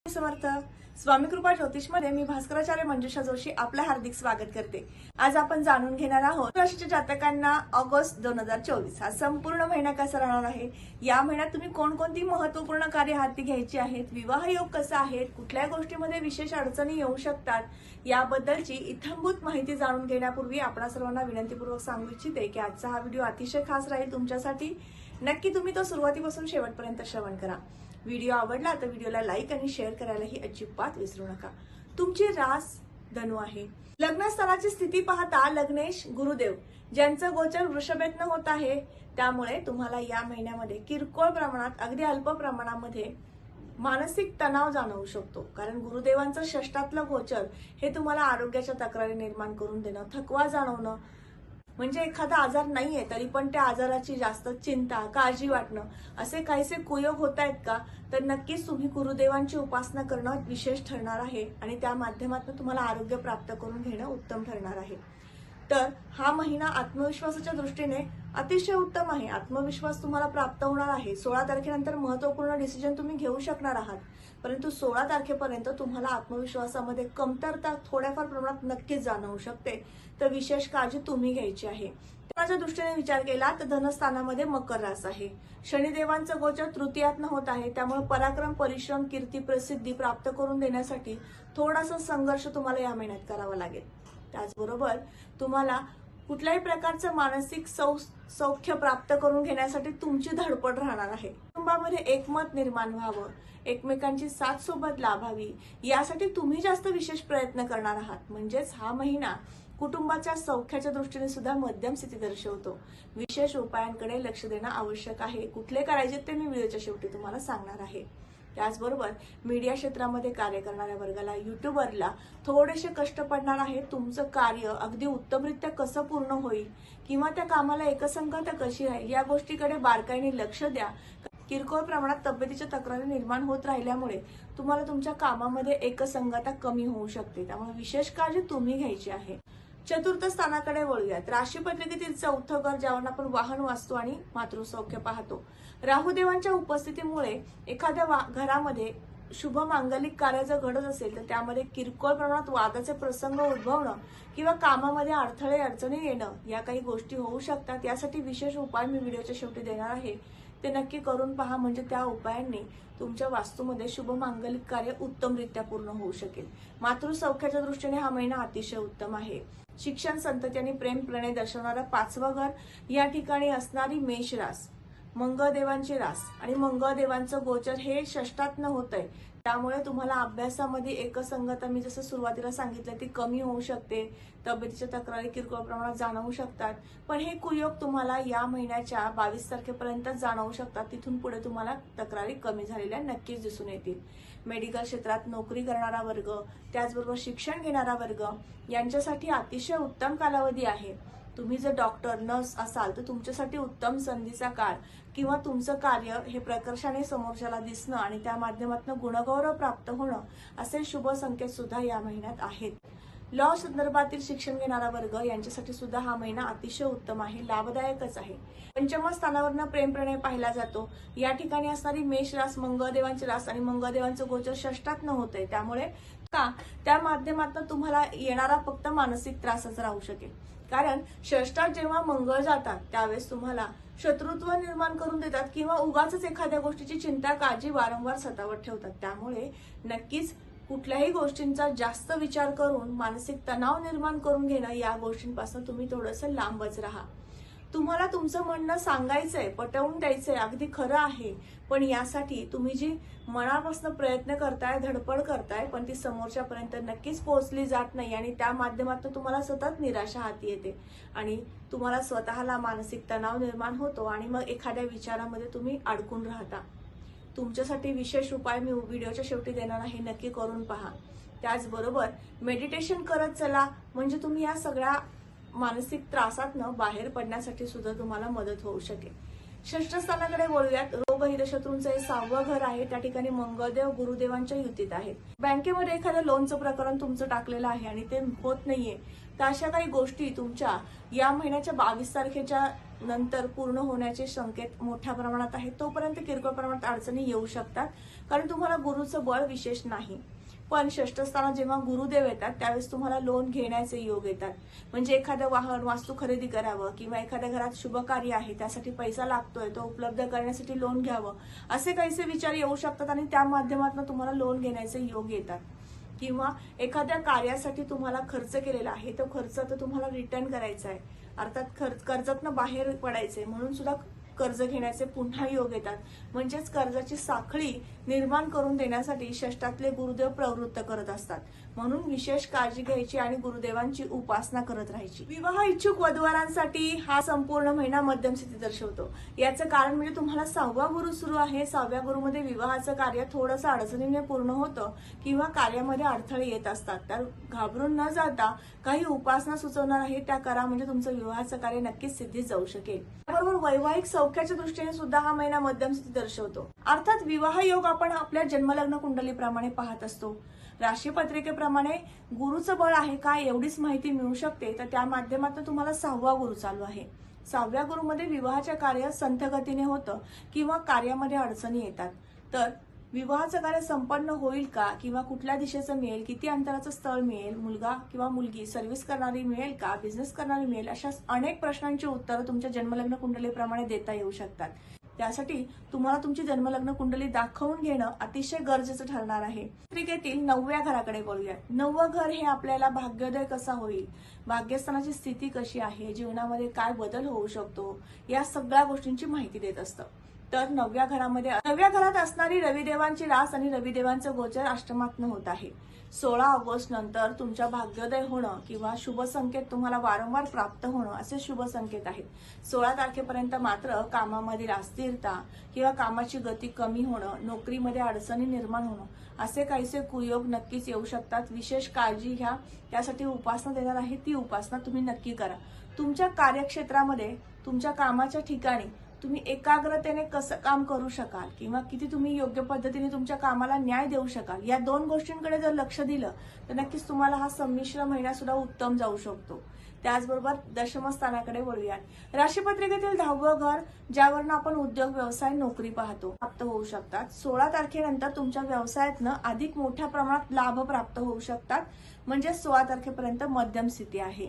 समर्थ स्वामी कृपा ज्योतिष मध्ये मी भास्कराचार्य मंजुषा जोशी आपलं हार्दिक स्वागत करते। आज आपण जाणून घेणार आहोत राशीच्या जातकांना ऑगस्ट 2024 हा संपूर्ण महिना कसा राहणार आहे। या महिन्यात तुम्ही कोणकोणती महत्त्वपूर्ण कार्य हाती घ्यायची आहेत, विवाह योग कसा आहे, कुठल्या गोष्टीमध्ये विशेष अडचणी येऊ शकतात, याबद्दलची इत्थंभूत माहिती जाणून घेण्यापूर्वी आपणा सर्वांना विनंतीपूर्वक सांगू इच्छिते की आजचा हा व्हिडिओ अतिशय खास राहील तुमच्यासाठी। नक्की तुम्ही तो सुरुवातीपासून शेवटपर्यंत श्रवण करा। व्हिडिओ आवडला तर व्हिडिओला लाईक आणि शेअर करायलाही अजिबात विसरू नका। तुमची रास धनु आहे। लग्नस्थानाची स्थिती पाहता लग्नेश गुरुदेव ज्यांचं गोचर वृषभेतनं होत आहे, त्यामुळे तुम्हाला या महिन्यामध्ये किरकोळ प्रमाणात अगदी अल्प प्रमाणामध्ये मानसिक तणाव जाणवू शकतो। कारण गुरुदेवांचं षष्ठातलं गोचर हे तुम्हाला आरोग्याच्या तक्रारी निर्माण करून देणं, थकवा जाणवणं, म्हणजे एखादा आजार नाहीये तरी पण त्या आजाराची जास्त चिंता काळजी वाटणं, असे काहीसे कुयोग होत आहेत का, तर नक्कीच तुम्ही गुरुदेवांची उपासना करणं विशेष ठरणार आहे आणि त्या माध्यमातून तुम्हाला आरोग्य प्राप्त करून घेणं उत्तम ठरणार आहे। तर हा महिना आत्मविश्वासाच्या दृष्टीने अतिशय उत्तम आहे। आत्मविश्वास तुम्हाला प्राप्त होणार आहे। 16 तारखेनंतर महत्त्वपूर्ण डिसिजन तुम्ही घेऊ शकणार आहात, परंतु 16 तारखेपर्यंत तुम्हाला आत्मविश्वासामध्ये कमतरता थोड्याफार प्रमाणात नक्कीच जाणवू शकते, तर विशेष काळजी तुम्ही घ्यायची आहे। माझ्या दृष्टीने विचार केला तर धनस्थानामध्ये मकर रास आहे। शनिदेवांचं गोचर तृतीयातनं होत आहे, त्यामुळे पराक्रम, परिश्रम, कीर्ती, प्रसिद्धी प्राप्त करून देण्यासाठी थोडासा संघर्ष तुम्हाला या महिन्यात करावा लागेल। त्याचबरोबर तुम्हाला कुठल्याही प्रकारचं मानसिक सौख्य प्राप्त करून घेण्यासाठी तुमची धडपड राहणार आहे। कुटुंबामध्ये एकमत निर्माण व्हावं, एकमेकांची साथ सोबत लाभावी, यासाठी तुम्ही जास्त विशेष प्रयत्न करणार आहात। म्हणजेच हा महिना कुटुंबाच्या सौख्याच्या दृष्टीने सुद्धा मध्यम स्थिती दर्शवतो। विशेष उपायांकडे लक्ष देणं आवश्यक आहे। कुठले करायचे ते मी व्हिडिओच्या शेवटी तुम्हाला सांगणार आहे। त्याचबरोबर मीडिया क्षेत्रामध्ये कार्य करणाऱ्या वर्गाला, युट्यूबरला थोडेसे कष्ट पडणार आहे। तुमचं कार्य अगदी उत्तमरित्या कसं पूर्ण होईल किंवा त्या कामाला एकसंगता कशी राहील या गोष्टीकडे बारकाईने लक्ष द्या। किरकोळ प्रमाणात तब्येतीच्या तक्रारी निर्माण होत राहिल्यामुळे तुम्हाला तुमच्या कामामध्ये एकसंगता कमी होऊ शकते, त्यामुळे विशेष काळजी तुम्ही घ्यायची आहे। चतुर्थ स्थानाकडे वळूयात। राशीपत्रिकेतील चौथं घर, ज्यावर आपण वाहन, वास्तू आणि मातृसौख्य पाहतो। राहुदेवांच्या उपस्थितीमुळे एखाद्या घरामध्ये शुभ मांगलिक कार्य जर घडत असेल तर त्यामध्ये किरकोळ प्रमाणात वादाचे प्रसंग उद्भवणं किंवा कामामध्ये अडथळे अडचणी येणं या काही गोष्टी होऊ शकतात। यासाठी विशेष उपाय मी व्हिडिओच्या शेवटी देणार आहे, ते नक्की करून पहा, म्हणजे त्या उपायांनी तुमच्या वास्तूमध्ये शुभ मांगलिक कार्य उत्तमरित्या पूर्ण होऊ शकेल। मातृसौख्याच्या दृष्टीने हा महिना अतिशय उत्तम आहे। शिक्षण, संतती आणि प्रेम प्रणय दर्शवणारं 5वं घर, या ठिकाणी असणारी मेष रास, मंगळदेवांची रास आणि मंगळदेवांचं गोचर हे षष्ठातनं होतंय, त्यामुळे तुम्हाला अभ्यासामध्ये एकसंगता, मी जसं सुरुवातीला सांगितलं, ती कमी होऊ शकते। तब्येतीच्या तक्रारी किरकोळ प्रमाणात जाणवू शकतात, पण हे कुयोग तुम्हाला या महिन्याच्या 22 तारखेपर्यंत जाणवू शकतात। तिथून पुढे तुम्हाला तक्रारी कमी झालेल्या नक्कीच दिसून येतील। मेडिकल क्षेत्रात नोकरी करणारा वर्ग, त्याचबरोबर शिक्षण घेणारा वर्ग यांच्यासाठी अतिशय उत्तम कालावधी आहे। तुम्ही जर डॉक्टर, नर्स असाल तर तुमच्यासाठी उत्तम संधीचा काळ किंवा तुमचं कार्य हे प्रकर्षाने समोरच्याला दिसणं आणि त्या माध्यमातून गुणगौरव प्राप्त होणं, असे शुभ संकेत सुद्धा या महिन्यात आहेत। लॉ संदर्भातील शिक्षण घेणारा वर्ग यांच्यासाठी सुद्धा हा महिना अतिशय उत्तम आहे, लाभदायकच आहे। पंचम स्थानावरनं प्रेम प्रणय पाहिला जातो। या ठिकाणी असणारी मेष रास, मंगळदेवांची रास आणि मंगळदेवांचं गोचर षष्ठातनं होतंय, त्यामुळे त्या माध्यमातून तुम्हाला येणारा फक्त मानसिक त्रासच राहू शकेल। कारण षष्ठात जेव्हा मंगळ जातात त्यावेळेस तुम्हाला शत्रुत्व निर्माण करून देतात किंवा उगाच एखाद्या गोष्टीची चिंता काळजी वारंवार सतावत ठेवतात, त्यामुळे नक्कीच कुठल्याही गोष्टींचा जास्त विचार करून मानसिक तणाव निर्माण करून घेणं, या गोष्टींपासून तुम्ही थोडंसं लांबच राहा। तुम्हाला तुमचं म्हणणं सांगायचंय, पटवून द्यायचंय, अगदी खरं आहे, पण यासाठी तुम्ही जी मनापासून प्रयत्न करताय, धडपड करताय, पण ती समोरच्यापर्यंत नक्कीच पोहोचली जात नाही आणि त्या माध्यमातून तुम्हाला सतत निराशा हाती येते आणि तुम्हाला स्वतःला मानसिक तणाव निर्माण होतो आणि मग एखाद्या विचारामध्ये तुम्ही अडकून राहता। तुमच्यासाठी विशेष उपाय मी व्हिडिओच्या शेवटी देणार आहे, नक्की करून पहा। त्याचबरोबर मेडिटेशन करत चला, म्हणजे तुम्ही या सगळ्या मानसिक त्रासातनं बाहेर पडण्यासाठी सुद्धा तुम्हाला मदत होऊ शकेल। षष्ठ स्थानाकडे वळूयात। रोग, हितशत्रूंचं हे 6वं घर आहे। त्या ठिकाणी मंगळदेव गुरुदेवांच्या युतीत आहेत। बँकेमध्ये एखादं लोनचं प्रकरण तुमचं टाकलेलं आहे आणि ते होत नाहीये, तर अशा काही गोष्टी तुमच्या या महिन्याच्या 22 तारखेच्या नंतर पूर्ण होण्याचे संकेत मोठ्या प्रमाणात आहेत. तोपर्यंत किरकोळ प्रमाणात अडचणी येऊ शकतात, कारण तुम्हाला गुरुचं बळ विशेष नाही. पण षष्ठ स्थानात जेव्हा गुरुदेव येतात त्यावेळेस तुम्हाला लोन घेण्याचे योग येतात. म्हणजे एखादं वाहन वास्तू खरेदी करावं किंवा एखाद्या घरात शुभ कार्य आहे त्यासाठी पैसा लागतोय, तो उपलब्ध करण्यासाठी लोन घ्यावं, असे काहीसे विचार येऊ शकतात आणि त्या माध्यमातून तुम्हाला लोन घेण्याचे योग येतात. किंवा एखाद्या कार्यासाठी तुम्हाला खर्च केलेला आहे तो खर्च तर तुम्हाला रिटर्न करायचा आहे, अर्थात कर्जातनं बाहेर पडायचंय म्हणून सुद्धा कर्ज घेण्याचे पुन्हा योग येतात. म्हणजेच कर्जाची साखळी निर्माण करून देण्यासाठी षष्ठातले गुरुदेव प्रवृत्त करत असतात. म्हणून विशेष काळजी घ्यायची आणि गुरुदेवांची उपासना करत राहायची. विवाह इच्छुक वधूवरांसाठी हा संपूर्ण महिना मध्यम स्थिती दर्शवतो. याचं कारण म्हणजे तुम्हाला 6वा गुरु सुरू आहे. 6व्या गुरुमध्ये विवाहाचं कार्य थोडंसं अडचणीने पूर्ण होतं किंवा कार्यामध्ये अडथळे येत असतात. तर घाबरून न जाता काही उपासना सुचवणार आहे त्या करा, म्हणजे तुमचं विवाहाचं कार्य नक्कीच सिद्धीत जाऊ शकेल. त्याबरोबर वैवाहिक सौख्याच्या दृष्टीने सुद्धा हा महिना मध्यम स्थिती दर्शवतो. अर्थात विवाह योग आपण आपल्या जन्मलग्न कुंडलीप्रमाणे पाहत असतो. राशी पत्रिकेप्रमाणे गुरुचं बळ आहे का एवढीच माहिती मिळू शकते. तर त्या माध्यमातून तुम्हाला 6वा गुरु चालू आहे. 6व्या गुरुमध्ये विवाहाच्या कार्य संथ गतीने होतं किंवा कार्यामध्ये अडचणी येतात. तर विवाहाचं कार्य संपन्न होईल का किंवा कुठल्या दिशेचं मिळेल, किती अंतराचं स्थळ मिळेल, मुलगा किंवा मुलगी सर्व्हिस करणारी मिळेल का, बिझनेस करणारी मिळेल, अशा अनेक प्रश्नांची उत्तरं तुमच्या जन्मलग्न कुंडलीप्रमाणे देता येऊ शकतात. त्यासाठी तुम्हाला तुमची जन्मलग्न कुंडली दाखवून घेणं अतिशय गरजेचं ठरणार आहे. पत्रिकेतील 9व्या घराकडे बोलूया. 9वं घर हे आपल्याला भाग्योदय कसा होईल, भाग्यस्थानाची स्थिती कशी आहे, जीवनामध्ये काय बदल होऊ शकतो, या सगळ्या गोष्टींची माहिती देत असतं. तर 9व्या घरात असणारी रविदेवांची रास आणि रविदेवांचं गोचर अष्टमातनं होत आहे. 16 ऑगस्ट नंतर तुमच्या भाग्योदय होणं किंवा शुभ संकेत तुम्हाला वारंवार प्राप्त होणं असे शुभ संकेत आहेत. 16 तारखेपर्यंत मात्र कामामधील अस्थिरता किंवा कामाची गती कमी होणं, नोकरीमध्ये अडचणी निर्माण होणं असे काहीसे कुयोग नक्कीच येऊ शकतात. विशेष काळजी घ्या. त्यासाठी उपासना देणार आहे, ती उपासना तुम्ही नक्की करा. तुमच्या कार्यक्षेत्रामध्ये तुमच्या कामाच्या ठिकाणी तुम्ही एकाग्रतेने कसं काम करू शकाल किंवा किती तुम्ही योग्य पद्धतीने तुमच्या कामाला न्याय देऊ शकाल, या 2 गोष्टींकडे जर लक्ष दिलं तर नक्कीच तुम्हाला हा संमिश्र महिना सुद्धा उत्तम जाऊ शकतो. त्याचबरोबर दशमस्थानाकडे वळूयात. राशीपत्रिकेतील 10वं घर, ज्यावरून आपण उद्योग, व्यवसाय, नोकरी पाहतो, प्राप्त होऊ शकतात. 16 तारखेनंतर तुमच्या व्यवसायातनं अधिक मोठ्या प्रमाणात लाभ प्राप्त होऊ शकतात. म्हणजे 16 तारखेपर्यंत मध्यम स्थिती आहे.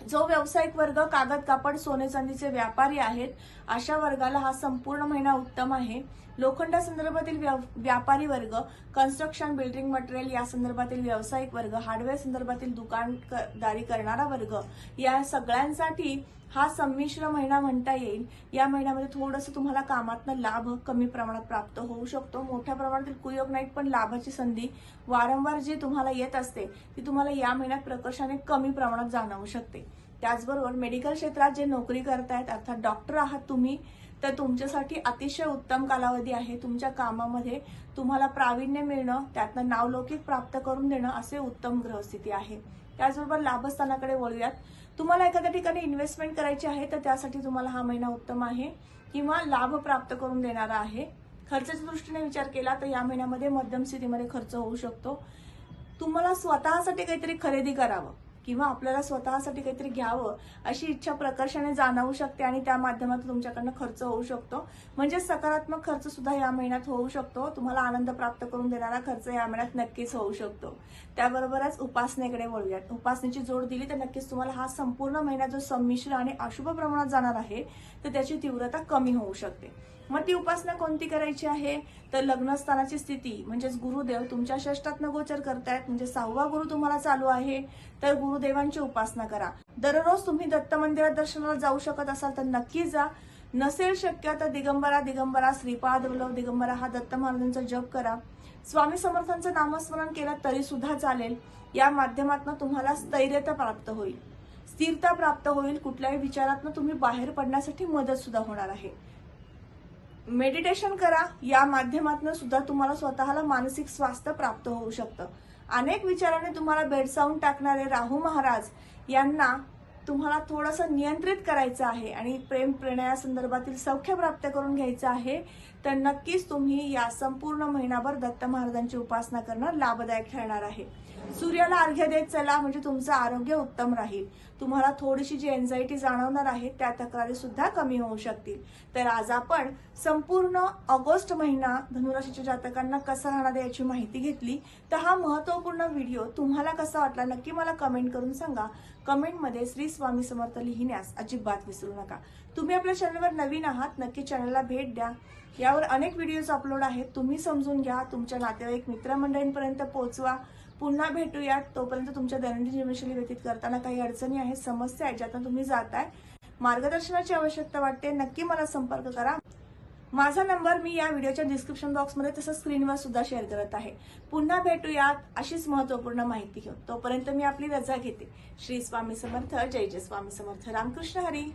जो व्यावसायिक वर्ग, कागद, कापड, सोने चांदीचे व्यापारी आहेत, अशा वर्गाला हा संपूर्ण महिना उत्तम आहे. लोखंडा संदर्भातील व्यापारी वर्ग, कन्स्ट्रक्शन, बिल्डिंग मटेरियल या संदर्भातील व्यावसायिक वर्ग, हार्डवेअर संदर्भातील दुकानदारी करणारा वर्ग, या सगळ्यांसाठी हा संमिश्र महिना म्हणता येईल. या महिन्यामध्ये थोडंसं तुम्हाला कामातनं लाभ कमी प्रमाणात प्राप्त होऊ शकतो. मोठ्या प्रमाणातील कुयोग नाहीत, पण लाभाची संधी वारंवार जी तुम्हाला येत असते ती तुम्हाला या महिन्यात प्रकर्षाने कमी प्रमाणात जाणवू शकते. त्याचबरोबर मेडिकल क्षेत्रात जे नोकरी करतायत, अर्थात डॉक्टर आहात तुम्ही, तर तुमच्यासाठी अतिशय उत्तम कालावधी आहे. तुमच्या कामामध्ये तुम्हाला प्रावीण्य मिळणं, त्यातनं नावलौकिक प्राप्त करून देणं असे उत्तम ग्रहस्थिती आहे. त्याचबरोबर लाभस्थानाकडे वळूयात. तुम्हाला एखाद्या ठिकाणी इन्व्हेस्टमेंट करायची आहे तर त्यासाठी तुम्हाला हा महिना उत्तम आहे किंवा लाभ प्राप्त करून देणारा आहे. खर्चाच्या दृष्टीने विचार केला तर या महिन्यामध्ये मध्यम स्थितीमध्ये खर्च होऊ शकतो. तुम्हाला स्वतःसाठी काहीतरी खरेदी करावं किंवा आपल्याला स्वतःसाठी काहीतरी घ्यावं अशी इच्छा प्रकर्षाने जाणवू शकते आणि त्या माध्यमातून तुमच्याकडनं खर्च होऊ शकतो. म्हणजे सकारात्मक खर्च सुद्धा या महिन्यात होऊ शकतो. तुम्हाला आनंद प्राप्त करून देणारा खर्च या महिन्यात नक्कीच होऊ शकतो. त्याबरोबरच उपासनेकडे वळूयात. उपासनेची जोड दिली तर नक्कीच तुम्हाला हा संपूर्ण महिना जो संमिश्र आणि अशुभ प्रमाणात जाणार आहे तर त्याची तीव्रता कमी होऊ शकते. मग ती उपासना कोणती करायची आहे तर लग्नस्थानाची स्थिती म्हणजेच गुरुदेव तुमच्या षष्ठातनं गोचर करतायत, म्हणजे 6वा गुरु तुम्हाला चालू आहे, तर गुरुदेवांची उपासना करा. दररोज तुम्ही दत्त मंदिरात दर्शनाला जाऊ शकत असाल तर नक्की जा. नसेल शक्य तर दिगंबरा श्रीपाद वल्लभ दिगंबरा हा दत्त महाराजांचा जप करा. स्वामी समर्थांचं नामस्मरण केलं तरी सुद्धा चालेल. या माध्यमातून तुम्हाला स्थैर्यता प्राप्त होईल, स्थिरता प्राप्त होईल. कुठल्याही विचारातनं तुम्ही बाहेर पडण्यासाठी मदत सुद्धा होणार आहे. मेडिटेशन करा. या माध्यमातून सुद्धा तुम्हाला स्वतःला मानसिक स्वास्थ्य प्राप्त होऊ शकतं. अनेक विचाराने तुम्हाला भेडसावून टाकणारे राहू महाराज यांना तुम्हाला थोडंसं नियंत्रित करायचं आहे आणि प्रेम प्रणया संदर्भातील सौख्य प्राप्त करून घ्यायचं आहे. तर नक्कीच तुम्ही या संपूर्ण महिनाभर दत्त महाराजांची उपासना करणं लाभदायक ठरणार आहे. सूर्याला अर्घ्य देत चला, म्हणजे तुमचं आरोग्य उत्तम राहील. तुम्हाला थोडीशी जी एन्झायटी जाणवणार आहे त्या तक्रारी सुद्धा कमी होऊ शकतील. तर आज आपण संपूर्ण ऑगस्ट महिना धनुराशीच्या जातकांना कसा राहणार आहे याची माहिती घेतली. तर हा महत्वपूर्ण व्हिडिओ तुम्हाला कसा वाटला नक्की मला कमेंट करून सांगा. कमेंटमध्ये श्री स्वामी समर्थ लिहिण्यास अजिबात विसरू नका. तुम्ही आपल्या चॅनलवर नवीन आहात, नक्की चॅनलला भेट द्या. यावर अनेक व्हिडिओज अपलोड आहेत, तुम्ही समजून घ्या, तुमच्या नातेवाईक मित्रमंडळींपर्यंत पोहोचवा. पुन्हा भेटूयात. तोपर्यंत तुमच्या दैनंदिन जीवनशैली व्यतीत करताना काही अडचणी आहेत, समस्या आहेत ज्यातून तुम्ही जाताय, मार्गदर्शनाची आवश्यकता वाटते, नक्की मला संपर्क करा. माझा नंबर मी या व्हिडिओच्या डिस्क्रिप्शन बॉक्समध्ये तसंच स्क्रीनवर सुद्धा शेअर करत आहे. पुन्हा भेटूयात अशीच महत्वपूर्ण माहिती घेऊन. तोपर्यंत मी आपली रजा घेते. श्री स्वामी समर्थ. जय जय स्वामी समर्थ. रामकृष्ण हरी.